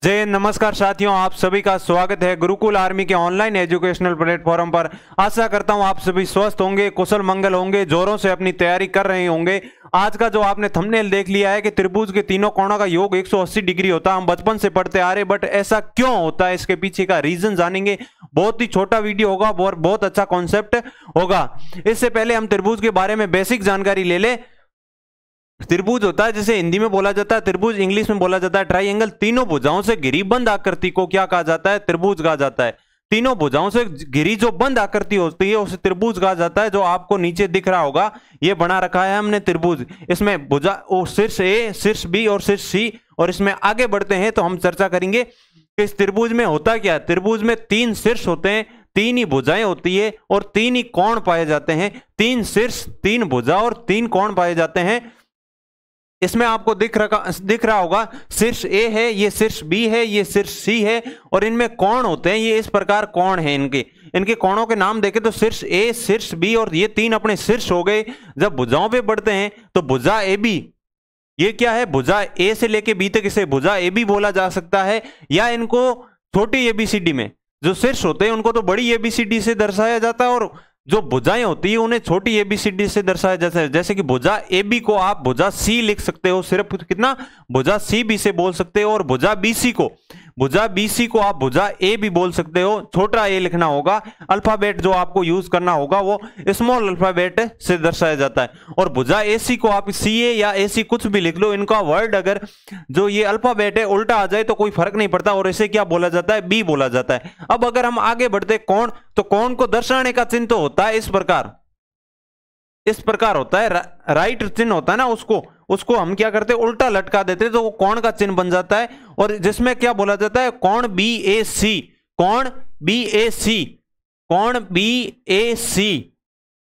जय नमस्कार साथियों, आप सभी का स्वागत है गुरुकुल आर्मी के ऑनलाइन एजुकेशनल प्लेटफॉर्म पर। आशा करता हूं आप सभी स्वस्थ होंगे, कुशल मंगल होंगे, जोरों से अपनी तैयारी कर रहे होंगे। आज का जो आपने थंबनेल देख लिया है कि त्रिभुज के तीनों कोणों का योग 180 डिग्री होता है, हम बचपन से पढ़ते आ रहे, बट ऐसा क्यों होता है, इसके पीछे का रीजन जानेंगे। बहुत ही छोटा वीडियो होगा और बहुत अच्छा कॉन्सेप्ट होगा। इससे पहले हम त्रिभुज के बारे में बेसिक जानकारी ले ले। त्रिभुज होता है जिसे हिंदी में बोला जाता है त्रिभुज, इंग्लिश में बोला जाता है ट्राइंगल। तीनों भुजाओं से घिरी बंद आकृति को क्या कहा जाता है? त्रिभुज कहा जाता है। तीनों भुजाओं से घिरी जो बंद आकृति होती है उसे त्रिभुज कहा जाता है। जो आपको नीचे दिख रहा होगा, ये बना रखा है हमने त्रिभुज। इसमें भुजा शीर्ष ए, शीर्ष बी और शीर्ष सी। और इसमें आगे बढ़ते हैं तो हम चर्चा करेंगे कि इस त्रिभुज में होता क्या है। त्रिभुज में 3 शीर्ष होते हैं, 3 ही भुजाएं होती है और 3 ही कोण पाए जाते हैं। 3 शीर्ष, 3 भुजा और 3 कोण पाए जाते हैं। इसमें आपको दिख रहा होगा, शीर्ष ए है, ये शीर्ष बी है, ये शीर्ष सी है और इनमें कोण होते हैं। ये इस प्रकार कोण है। इनके कोणों के नाम देखें तो शीर्ष ए, शीर्ष बी और ये 3 अपने शीर्ष हो गए। जब भुजाओं पे बढ़ते हैं तो भुजा ए बी, ये क्या है? भुजा ए से लेके बी तक इसे भुजा ए बी बोला जा सकता है। या इनको छोटी एबीसीडी में जो शीर्ष होते हैं उनको तो बड़ी एबीसीडी से दर्शाया जाता है और जो भुजाएं होती है उन्हें छोटी एबीसीडी से दर्शाया जाता है। जैसे कि भुजा ए बी को आप भुजा सी लिख सकते हो, सिर्फ कितना? भुजा सी बी से बोल सकते हो। और भुजा बी सी को आप भुजा ए भी बोल सकते हो, छोटा ए लिखना होगा। अल्फाबेट जो आपको यूज करना होगा वो स्मॉल अल्फाबेट से दर्शाया जाता है। और भुजा ए सी को आप सी ए या ए सी कुछ भी लिख लो, इनका वर्ड अगर जो ये अल्फाबेट है उल्टा आ जाए तो कोई फर्क नहीं पड़ता और इसे क्या बोला जाता है? बी बोला जाता है। अब अगर हम आगे बढ़ते कोण, तो कोण को दर्शाने का चिन्ह तो होता है इस प्रकार होता है। राइट चिन्ह होता है ना, उसको हम क्या करते हैं? उल्टा लटका देते हैं तो वो कोण का चिन्ह बन जाता है। और जिसमें क्या बोला जाता है? कोण बी ए सी, कोण बी ए सी, कोण बी ए सी,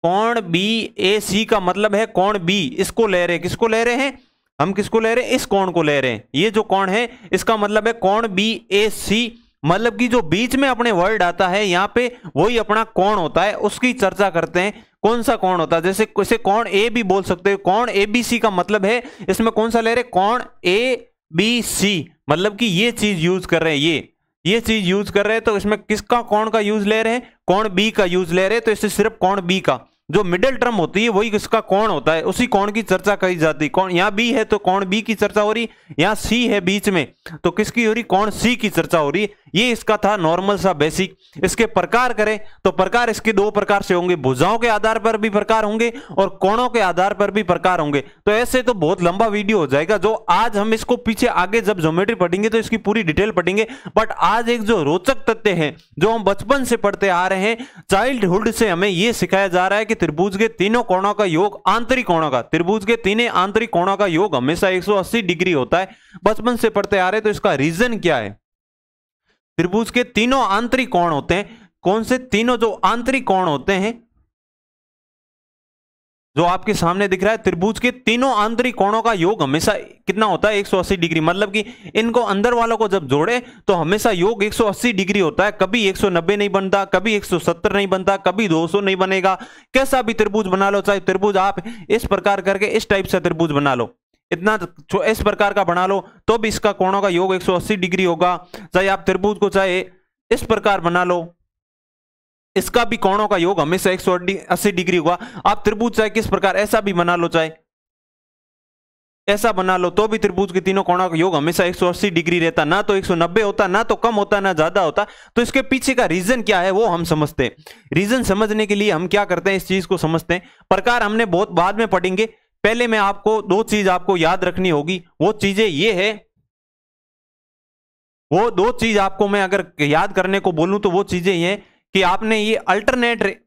कोण बी ए सी का मतलब है कोण बी। इसको ले रहे, किसको ले रहे हैं हम? किसको ले रहे हैं? इस कोण को ले रहे हैं। ये जो कोण है इसका मतलब है कोण बी ए सी। मतलब कि जो बीच में अपने वर्ड आता है यहाँ पे वही अपना कोण होता है। उसकी चर्चा करते हैं। कौन सा कोण होता है? जैसे इसे कोण ए भी बोल सकते हो। कोण ए बी सी का मतलब है, इसमें कौन सा ले रहे? कोण ए बी सी, मतलब कि ये चीज यूज कर रहे हैं। ये चीज यूज कर रहे हैं तो इसमें किसका कोण का यूज ले रहे हैं? कोण बी का यूज ले रहे हैं। तो इससे सिर्फ कोण बी का जो मिडिल टर्म होती है वही किसका कोण होता है, उसी कोण की चर्चा कही जाती है। कोण यहाँ बी है तो कोण बी की चर्चा हो रही, यहाँ सी है बीच में तो किसकी हो रही? कोण सी की चर्चा हो रही। ये इसका था नॉर्मल सा बेसिक। इसके प्रकार करें तो प्रकार इसके 2 प्रकार से होंगे। भुजाओं के आधार पर भी प्रकार होंगे और कोणों के आधार पर भी प्रकार होंगे। तो ऐसे तो बहुत लंबा वीडियो हो जाएगा। जो आज हम इसको पीछे आगे जब ज्योमेट्री पढ़ेंगे तो इसकी पूरी डिटेल पढ़ेंगे। बट आज एक जो रोचक तथ्य है जो हम बचपन से पढ़ते आ रहे हैं, चाइल्डहुड से हमें यह सिखाया जा रहा है कि त्रिभुज के तीनों कोणों का योग, आंतरिक कोणों का, त्रिभुज के तीनों आंतरिक कोणों का योग हमेशा 180 डिग्री होता है। बचपन से पढ़ते आ रहे हैं। तो इसका रीजन क्या है? त्रिभुज के तीनों आंतरिक कोण होते हैं। कौन से तीनों? जो आंतरिक कोण होते हैं जो आपके सामने दिख रहा है, त्रिभुज के तीनों आंतरिक कोणों का योग हमेशा कितना होता है? 180 डिग्री। मतलब कि इनको अंदर वालों को जब जोड़े तो हमेशा योग 180 डिग्री होता है। कभी 190 नहीं बनता, कभी 170 नहीं बनता, कभी 200 नहीं बनेगा। कैसा भी त्रिभुज बना लो, चाहे त्रिभुज आप इस प्रकार करके इस टाइप से त्रिभुज बना लो, इतना इस प्रकार का बना लो तो भी इसका कोणों का योग 180 डिग्री होगा। चाहे आप त्रिभुज को चाहे इस प्रकार बना लो, इसका भी कोणों का योग हमेशा 180 डिग्री होगा। आप त्रिभुज चाहे किस प्रकार ऐसा भी बना लो, चाहे ऐसा बना लो, तो भी त्रिभुज के तीनों कोणों का योग हमेशा 180 डिग्री रहता। ना तो 190 होता, ना तो कम होता, ना ज्यादा होता। तो इसके पीछे का रीजन क्या है वो हम समझते हैं। रीजन समझने के लिए हम क्या करते हैं? इस चीज को समझते हैं। प्रकार हमने बहुत बाद में पढ़ेंगे। पहले मैं आपको 2 चीज आपको याद रखनी होगी। वो चीजें ये है, वो 2 चीज आपको मैं अगर याद करने को बोलूं तो वो चीजें ये कि आपने ये अल्टरनेट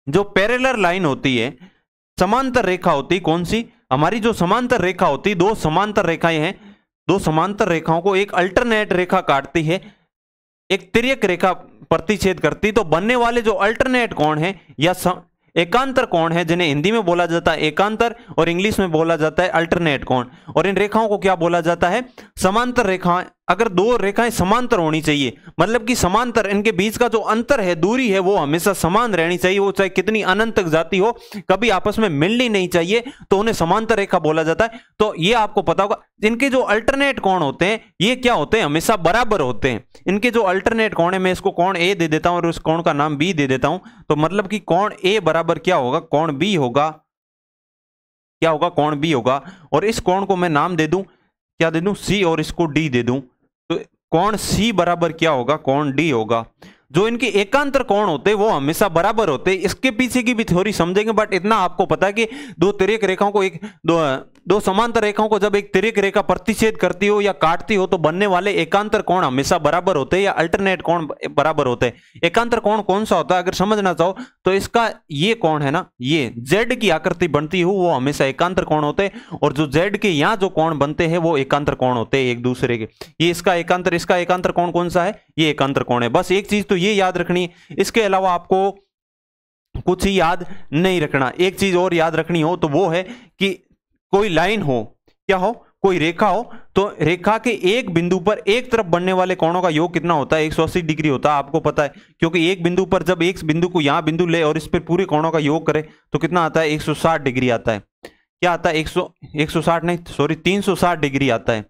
जो पैरेलल लाइन होती है, समांतर रेखा होती, कौन सी? हमारी जो समांतर रेखा होती, 2 समांतर रेखाएं हैं। 2 समांतर रेखाओं को एक अल्टरनेट रेखा काटती है, एक तिर्यक रेखा प्रतिच्छेद करती। तो बनने वाले जो अल्टरनेट कोण है या एकांतर कोण है, जिन्हें हिंदी में बोला जाता है एकांतर और इंग्लिश में बोला जाता है अल्टरनेट कोण। और इन रेखाओं को क्या बोला जाता है? समांतर रेखाएं अगर दो रेखाएं समांतर होनी चाहिए, मतलब कि समांतर, इनके बीच का जो अंतर है, दूरी है, वो हमेशा समान रहनी चाहिए, वो चाहे कितनी अनंत तक जाती हो, कभी आपस में मिलनी नहीं चाहिए, तो उन्हें समांतर रेखा बोला जाता है। तो ये आपको पता होगा। इनके जो अल्टरनेट कोण होते हैं ये क्या होते हैं, हमेशा बराबर होते हैं। इनके जो अल्टरनेट कोण है, मैं इसको कोण ए दे देता हूं और उस कोण का नाम बी दे देता हूं, तो मतलब कि कोण ए बराबर क्या होगा, कोण बी होगा, क्या होगा, कोण बी होगा। और इस कोण को मैं नाम दे दूं, क्या दे दूं, सी, और इसको डी दे दूं, तो कोण सी बराबर क्या होगा, कोण डी होगा। जो इनके एकांतर कोण होते हैं वो हमेशा बराबर होते हैं। इसके पीछे की भी थ्योरी समझेंगे, बट इतना आपको पता है कि दो तिर्यक रेखाओं को दो समांतर रेखाओं को जब एक तिर्यक रेखा प्रतिच्छेद करती हो या काटती हो तो बनने वाले एकांतर कोण हमेशा बराबर होते हैं या अल्टरनेट कोण बराबर होते हैं। एकांतर कोण कौन सा होता है अगर समझना चाहो तो इसका ये कोण है ना, ये जेड की आकृति बनती हो वो हमेशा एकांतर कोण होते हैं, और जो जेड के यहाँ जो कोण बनते हैं वो एकांतर कोण होते हैं एक दूसरे के। ये इसका एकांतर कोण कौन सा है, ये एकांतर कोण है। बस एक चीज तो ये याद रखनी है, इसके अलावा आपको कुछ ही याद नहीं रखना। एक चीज और याद रखनी हो तो वो है कि कोई लाइन हो, क्या हो, कोई रेखा हो, तो रेखा के एक बिंदु पर एक तरफ बनने वाले कोणों का योग कितना होता है, 180 डिग्री होता है, आपको पता है। क्योंकि एक बिंदु पर जब एक बिंदु को यहां बिंदु ले और इस पर पूरे कोणों का योग करे तो कितना आता है, 160 डिग्री आता है। क्या आता है, 160 नहीं, सॉरी 360 डिग्री आता है।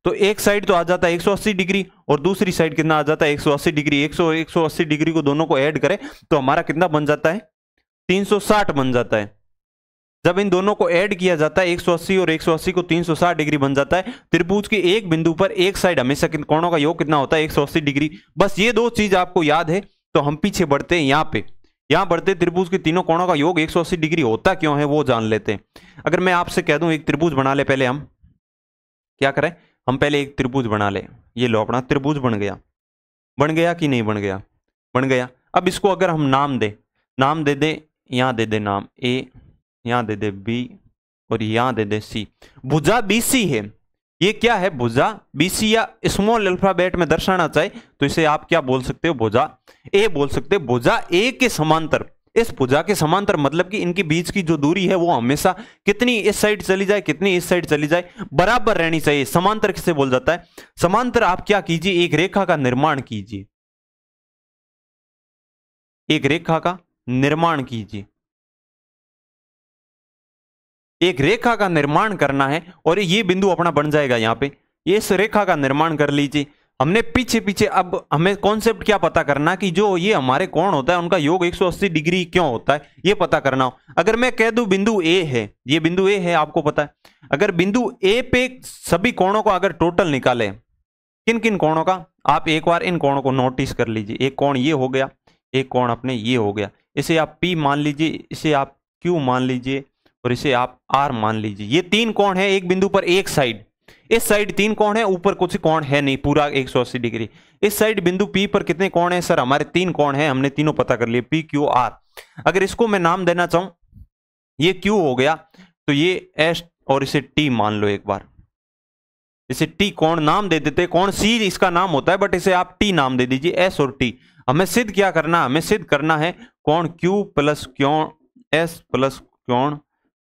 तो एक साइड तो आ जाता है 180 डिग्री और दूसरी साइड कितना आ जाता है, 180 डिग्री। 180 डिग्री को दोनों को ऐड करें तो हमारा कितना बन जाता है, 360 बन जाता है। जब इन दोनों को ऐड किया जाता है 180 और 180 को 360 डिग्री बन जाता है। त्रिभुज के एक बिंदु पर एक साइड हमेशा कोणों का योग कितना होता है, 180 डिग्री। बस ये दो चीज आपको याद है तो हम पीछे बढ़ते हैं, यहां बढ़ते त्रिभुज के तीनों कोणों का योग 180 डिग्री होता क्यों है वो जान लेते हैं। अगर मैं आपसे कह दूं एक त्रिभुज बना ले, पहले हम क्या करें, हम पहले एक त्रिभुज बना ले। ये लो अपना त्रिभुज बन गया कि नहीं बन गया, बन गया। अब इसको अगर हम नाम दे दे, यहां दे दे नाम ए, यहां दे दे बी और यहां दे दे सी। भुजा बीसी है, ये क्या है, भुजा बीसी, या स्मॉल अल्फाबेट में दर्शाना चाहे तो इसे आप क्या बोल सकते हो, भुजा ए बोल सकते हो। भुजा ए के समांतर, इस भुजा के समांतर मतलब कि इनके बीच की जो दूरी है वो हमेशा कितनी इस साइड चली जाए, कितनी इस साइड चली जाए, बराबर रहनी चाहिए। समांतर किसे बोल जाता है, समांतर आप क्या कीजिए, एक रेखा का निर्माण कीजिए, एक रेखा का निर्माण कीजिए। एक रेखा का निर्माण करना है और ये बिंदु अपना बन जाएगा यहाँ पे, ये इस रेखा का निर्माण कर लीजिए। हमने पीछे अब हमें कॉन्सेप्ट क्या पता करना कि जो ये हमारे कोण होता है उनका योग 180 डिग्री क्यों होता है ये पता करना हो। अगर मैं कह दूं बिंदु ए है, ये बिंदु ए है आपको पता है, अगर बिंदु ए पे सभी कोणों को अगर टोटल निकाले, किन किन कोणों का, आप एक बार इन कोणों को नोटिस कर लीजिए। एक कोण ये हो गया, एक कोण अपने ये हो गया, इसे आप P मान लीजिए, इसे आप Q मान लीजिए और इसे आप R मान लीजिए। ये तीन कोण है एक बिंदु पर, एक साइड, इस साइड तीन कोण है, ऊपर कुछ कोण है नहीं, पूरा 180 डिग्री। इस साइड बिंदु P पर कितने कोण है सर, हमारे तीन कोण है, हमने तीनों पता कर लिए, P Q R। अगर इसको मैं नाम देना चाहूं, ये Q हो गया तो ये S और इसे T मान लो एक बार, इसे T कोण नाम दे देते, कोण C इसका नाम होता है बट इसे आप T नाम दे दीजिए, S और T। हमें सिद्ध क्या करना, हमें सिद्ध करना है कोण Q प्लस कोण S प्लस कोण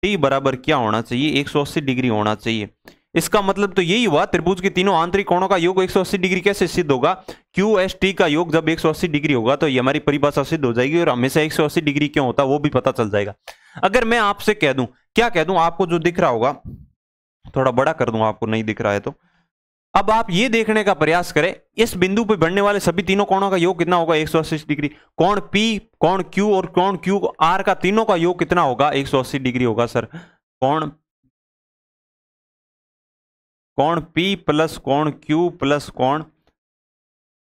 T बराबर क्या होना चाहिए, 180 डिग्री होना चाहिए। इसका मतलब तो यही हुआ त्रिभुज के तीनों आंतरिक कोणों का योग 180 डिग्री कैसे सिद्ध होगा, QST का योग जब 180 डिग्री होगा तो ये हमारी परिभाषा सिद्ध हो जाएगी और हमेशा 180 डिग्री क्यों होता है वो भी पता चल जाएगा। अगर मैं आपसे कह दूं, क्या कह दूं, आपको जो दिख रहा होगा थोड़ा बड़ा कर दूं, आपको नहीं दिख रहा है तो अब आप ये देखने का प्रयास करें इस बिंदु पर बनने वाले सभी तीनों कोणों का योग कितना होगा, 180 डिग्री। कोण P, कोण Q और कोण QR का तीनों का योग कितना होगा, 180 डिग्री होगा सर। कोण P प्लस कोण Q प्लस कोण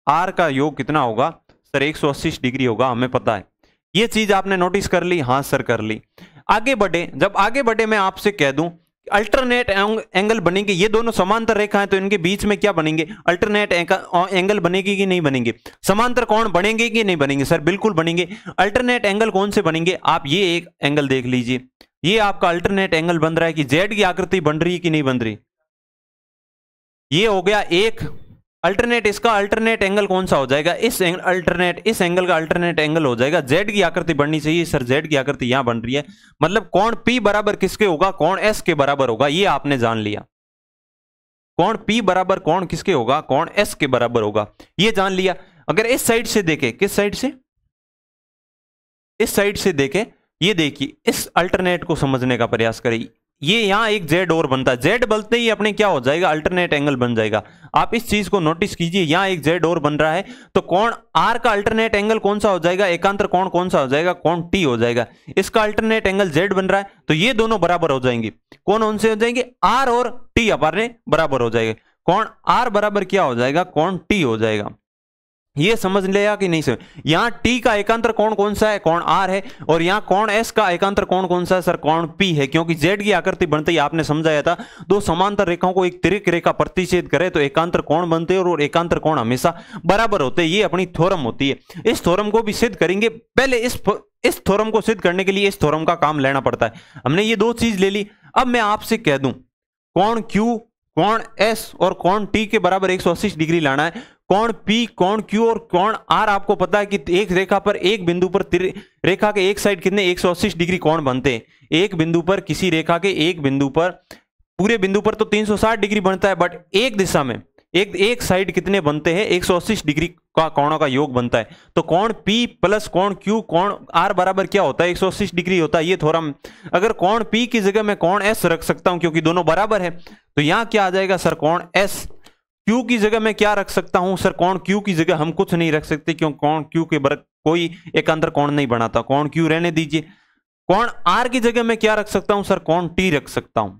R का योग कितना होगा सर, 180 डिग्री होगा, हमें पता है। ये चीज आपने नोटिस कर ली, हाँ सर कर ली। आगे बढ़े, जब आगे बढ़े मैं आपसे कह दूं अल्टरनेट एंगल बनेंगे, ये दोनों समांतर रेखा है तो इनके बीच में क्या बनेंगे, अल्टरनेट एंगल बनेगी कि नहीं बनेंगे, समांतर कोण बनेंगे कि नहीं बनेंगे सर, बिल्कुल बनेंगे। अल्टरनेट एंगल कौन से बनेंगे, आप ये एक एंगल देख लीजिए, ये आपका अल्टरनेट एंगल बन रहा है कि जेड की आकृति बन रही है कि नहीं बन रही, ये हो गया एक अल्टरनेट। इसका अल्टरनेट एंगल कौन सा हो जाएगा, इस एंगल का अल्टरनेट एंगल हो जाएगा, जेड की आकृति बननी चाहिए सर, जेड की आकृति यहां बन रही है, मतलब कोण P बराबर किसके होगा, कोण S के बराबर होगा, ये आपने जान लिया। कोण P बराबर कोण किसके होगा, कोण S के बराबर होगा, ये जान लिया। अगर इस साइड से देखें, किस साइड से, इस साइड से देखें, ये देखिए इस अल्टरनेट को समझने का प्रयास करें। ये यहां एक जेड और बनता है, जेड बनते ही अपने क्या हो जाएगा, अल्टरनेट एंगल बन जाएगा। आप इस चीज को नोटिस कीजिए, यहां एक जेड और बन रहा है, तो कोण आर का अल्टरनेट एंगल कौन सा हो जाएगा, एकांतर कोण कौन सा हो जाएगा, कोण टी हो जाएगा। इसका अल्टरनेट एंगल जेड बन रहा है, तो ये दोनों बराबर हो जाएंगे। कौन से हो जाएंगे, आर और टी अपने बराबर हो जाएंगे। कोण आर बराबर क्या हो जाएगा, कोण टी हो जाएगा। ये समझ लिया कि नहीं समझ। यहां टी का एकांतर कोण कौन सा है, कोण आर है, और यहां कोण एस का एकांतर कोण कौन सा है सर, कोण पी है। क्योंकि जेड की आकृति बनते ही आपने समझाया था, दो समांतर रेखाओं को एक तिरक रेखा प्रतिच्छेद करे तो एकांतर कोण बनते हैं और एकांतर कोण हमेशा बराबर होते हैं। ये अपनी थ्योरम होती है। इस थ्योरम को भी सिद्ध करेंगे। पहले इस थ्योरम को सिद्ध करने के लिए इस थ्योरम का काम लेना पड़ता है। हमने ये दो चीज ले ली। अब मैं आपसे कह दूं कोण क्यू, कोण एस और कोण टी के बराबर 180 डिग्री लाना है। कोण P, कोण Q और कोण R आपको पता है कि एक रेखा पर, एक बिंदु पर, रेखा के एक साइड कितने 180 डिग्री कोण बनते हैं। एक बिंदु पर, किसी रेखा के एक बिंदु पर, पूरे बिंदु पर तो 360 डिग्री बनता है, बट एक दिशा में एक साइड कितने बनते हैं, 180 डिग्री का कोणों का योग बनता है। तो कोण P प्लस कोण Q, कोण R बराबर क्या होता है, 180 डिग्री होता है। ये थोड़ा, अगर कोण P की जगह मैं कोण S रख सकता हूं क्योंकि दोनों बराबर है, तो यहां क्या आ जाएगा सर, कोण S। Q की जगह मैं क्या रख सकता हूं सर, कोण Q की जगह हम कुछ नहीं रख सकते, क्यों, कोण Q के बराबर कोई एकांतर कोण नहीं बनाता, कोण Q रहने दीजिए। कोण R की जगह मैं क्या रख सकता हूं सर, कोण T रख सकता हूं।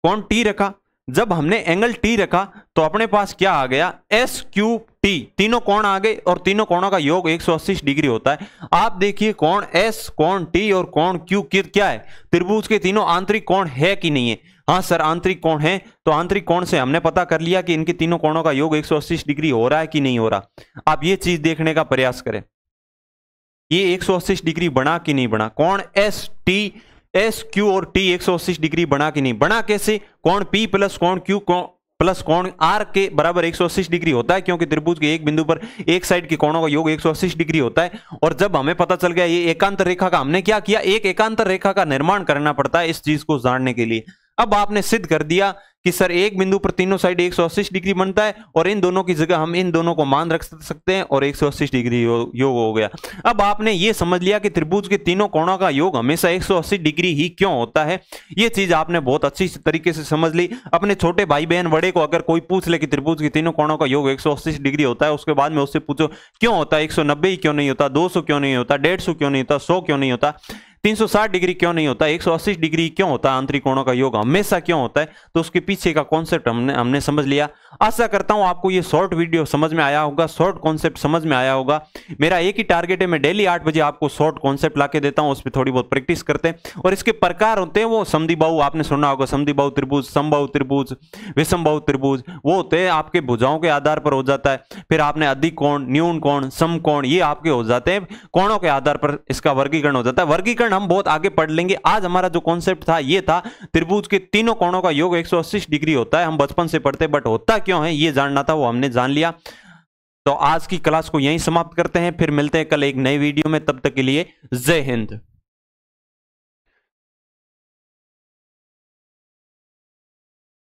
कोण T रखा, जब हमने एंगल T रखा तो अपने पास क्या आ गया, SQT, तीनों कोण आ गए और तीनों कोणों का योग 180 डिग्री होता है। आप देखिए कोण S, कोण T और कोण Q क्या है, त्रिभुज के तीनों आंतरिक कोण है कि नहीं है। हाँ सर आंतरिक कोण है, तो आंतरिक कोण से हमने पता कर लिया कि इनके तीनों कोणों का योग 180 डिग्री हो रहा है कि नहीं हो रहा। आप ये चीज देखने का प्रयास करें, ये 180 डिग्री बना कि नहीं बना। कोण एस क्यू और टी 180 डिग्री बना कि नहीं बना। कैसे, कोण P प्लस कोण Q प्लस कोण R के बराबर 180 डिग्री होता है, क्योंकि त्रिभुज के एक बिंदु पर एक साइड के कोणों का योग 180 डिग्री होता है। और जब हमें पता चल गया ये एकांतर रेखा का, हमने क्या किया, एक एकांतर रेखा का निर्माण करना पड़ता है इस चीज को जानने के लिए। अब आपने सिद्ध कर दिया कि सर एक बिंदु पर तीनों साइड 180 डिग्री बनता है, और इन दोनों की जगह हम इन दोनों को मान रख सकते हैं और 180 डिग्री योग हो गया। अब आपने ये समझ लिया कि त्रिभुज के तीनों कोणों का योग हमेशा 180 डिग्री ही क्यों होता है। ये चीज आपने बहुत अच्छी तरीके से समझ ली। अपने छोटे भाई बहन बड़े को अगर कोई पूछ ले कि त्रिभुज के तीनों कोणों का योग 180 डिग्री होता है, उसके बाद में उससे पूछो क्यों होता है, 190 ही क्यों नहीं होता, 200 क्यों नहीं होता, 150 क्यों नहीं होता, 100 क्यों नहीं होता, 360 डिग्री क्यों नहीं होता, 180 डिग्री क्यों होता है, आंतरिक कोणों का योग हमेशा क्यों होता है, तो उसके पीछे का कॉन्सेप्ट हमने समझ लिया। आशा करता हूं आपको ये शॉर्ट वीडियो समझ में आया होगा, शॉर्ट कॉन्सेप्ट समझ में आया होगा। मेरा एक ही टारगेट है, मैं डेली 8 बजे आपको शॉर्ट कॉन्सेप्ट लाके देता हूं, उस पर थोड़ी बहुत प्रैक्टिस करते हैं। और इसके प्रकार होते हैं, वो समद्विबाहु आपने सुना होगा, समद्विबाहु त्रिभुज, समबाहु त्रिभुज, विषमबाहु त्रिभुज, वो होते हैं आपके भुजाओं के आधार पर हो जाता है। फिर आपने अधिक कोण, न्यून कोण, समकोण, ये आपके हो जाते हैं, कोणों के आधार पर इसका वर्गीकरण हो जाता है। वर्गीकरण हम बहुत आगे पढ़ लेंगे। आज हमारा जो कॉन्सेप्ट था ये था त्रिभुज के तीनों कोणों का योग 180 डिग्री होता है। हम बचपन से पढ़ते, बट होता क्यों है ये जानना था, वो हमने जान लिया। तो आज की क्लास को यहीं समाप्त करते हैं, फिर मिलते हैं कल एक नई वीडियो में। तब तक के लिए जय हिंद।